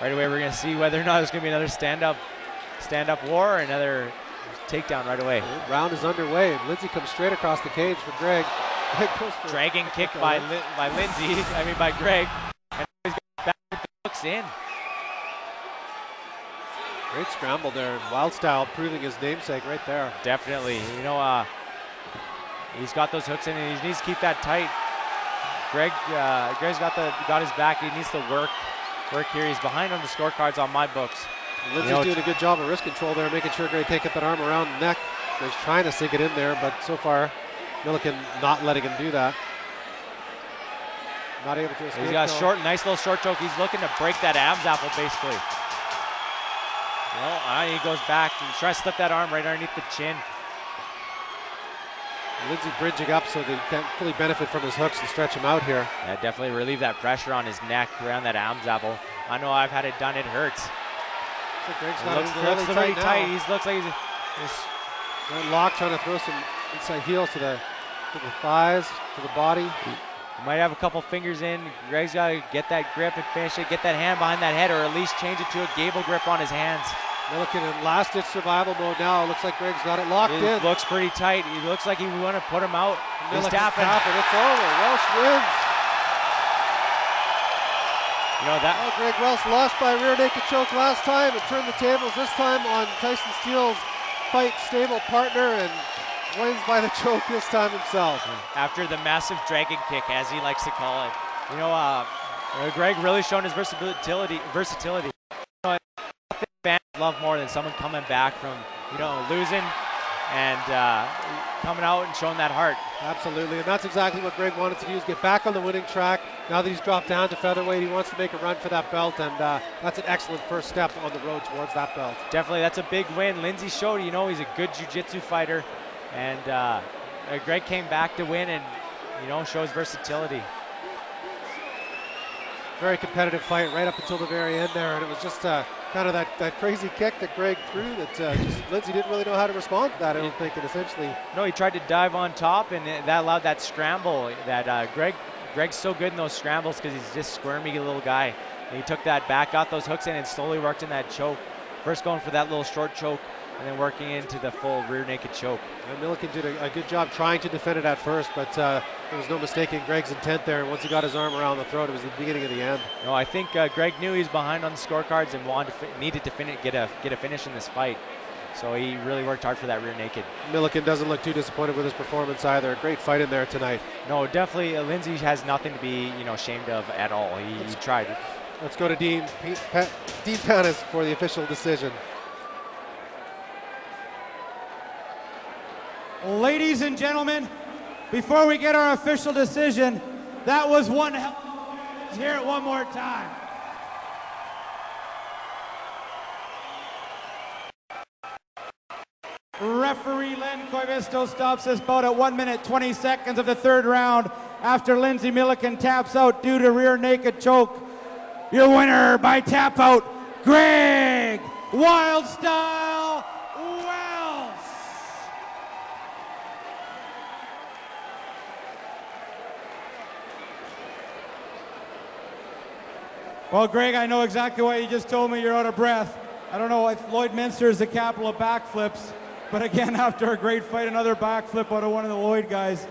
right away we're going to see whether or not it's going to be another stand-up war or another takedown right away. The round is underway, and Lindsay comes straight across the cage for Greg. Dragging kick by Lindsay, by Greg. And he's got back with the hooks in. Great scramble there, and Wild Style proving his namesake right there. Definitely. You know, he's got those hooks in, and he needs to keep that tight. Greg's got his back. He needs to work here. He's behind on the scorecards on my books. Lindsay's doing a good job of wrist control there, making sure Greg can't get that arm around the neck. Greg's trying to sink it in there, but so far, Millikin not letting him do that. Not able to escape. He's got a nice little short choke. He's looking to break that Adam's apple, basically. Well, he goes back and tries to slip that arm right underneath the chin. Lindsay bridging up so that he can't fully benefit from his hooks and stretch him out here. Yeah, definitely relieve that pressure on his neck around that Adam's apple. I know I've had it done, it hurts. So Greg's looks very tight. He looks like he's lock, trying to throw some inside heels to the thighs, to the body. He might have a couple fingers in. Greg's got to get that grip and finish it, get that hand behind that head, or at least change it to a gable grip on his hands. Millikin in last-ditch survival mode now. It looks like Greg's got it locked in. It looks pretty tight. He looks like he want to put him out. He's tapping. It's over. Welsh wins. You know that. Greg Welsh lost by rear naked choke last time and turned the tables this time on Tyson Steele's fight stable partner, and wins by the choke this time himself. After the massive dragon kick, as he likes to call it. You know, Greg really shown his versatility. You know, nothing fans love more than someone coming back from, losing and coming out and showing that heart. Absolutely, and that's exactly what Greg wanted to do, is get back on the winning track. Now that he's dropped down to featherweight, he wants to make a run for that belt, and that's an excellent first step on the road towards that belt. Definitely, that's a big win. Lindsay showed, he's a good jiu-jitsu fighter, and Greg came back to win and, shows versatility. Very competitive fight right up until the very end there, and it was just kind of that crazy kick that Greg threw that Lindsay didn't really know how to respond to that, I don't think, and essentially... No, he tried to dive on top, and that allowed that scramble that Greg's so good in those scrambles because he's just squirmy little guy. And he took that back, got those hooks in, and slowly worked in that choke. First going for that little short choke, and then working into the full rear naked choke. And Millikin did a good job trying to defend it at first, but there was no mistaking Greg's intent there. And once he got his arm around the throat, it was the beginning of the end. No, I think Greg knew he was behind on the scorecards and needed to get a finish in this fight. So he really worked hard for that rear naked. Millikin doesn't look too disappointed with his performance either. A great fight in there tonight. No, definitely Lindsay has nothing to be ashamed of at all. He tried it. Let's go to Dean Panis for the official decision. Ladies and gentlemen, before we get our official decision, that was one hell. Let's hear it one more time. Referee Len Koivisto stops this bout at 1 minute 20 seconds of the third round after Lindsay Millikin taps out due to rear naked choke. Your winner by tap out, Greg Wild Style Welsh. Well, Greg, I know exactly why you just told me you're out of breath. I don't know if Lloydminster is the capital of backflips, but again, after a great fight, another backflip out of one of the Lloyd guys.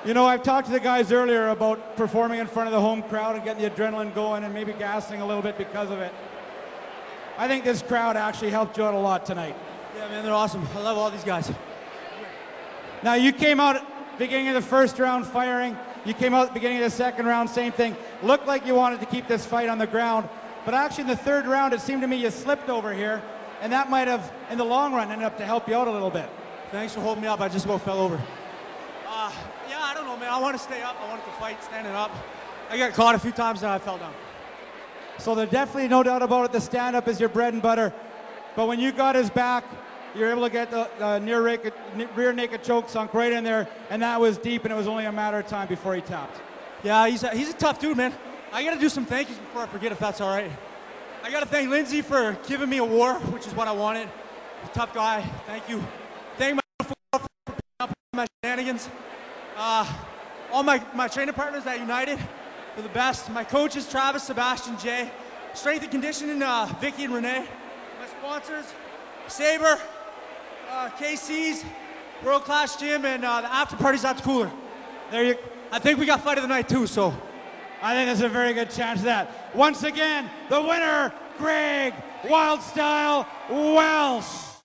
I've talked to the guys earlier about performing in front of the home crowd and getting the adrenaline going and maybe gassing a little bit because of it. I think this crowd actually helped you out a lot tonight. Yeah, man, they're awesome. I love all these guys. Now, you came out at the beginning of the first round firing. You came out at the beginning of the second round, same thing. Looked like you wanted to keep this fight on the ground, but actually in the third round, it seemed to me you slipped over here, and that might have, in the long run, ended up to help you out a little bit. Thanks for holding me up. I just about fell over. Yeah, I don't know, man. I want to stay up. I wanted to fight standing up. I got caught a few times and I fell down. So there's definitely no doubt about it. The stand-up is your bread and butter. But when you got his back, you were able to get the rear naked choke sunk right in there, and that was deep, and it was only a matter of time before he tapped. Yeah, he's a tough dude, man. I got to do some thank yous before I forget, if that's all right. I got to thank Lindsay for giving me a war, which is what I wanted. A tough guy. Thank you. Thank my for picking up my shenanigans. All my training partners at United, they're the best. My coaches, Travis, Sebastian, Jay, strength and conditioning, Vicky and Renee. My sponsors, Sabre, KC's, World Class Gym, and the after party's at the cooler. I think we got fight of the night too, so. I think there's a very good chance of that. Once again, the winner, Greg Wildstyle Welsh.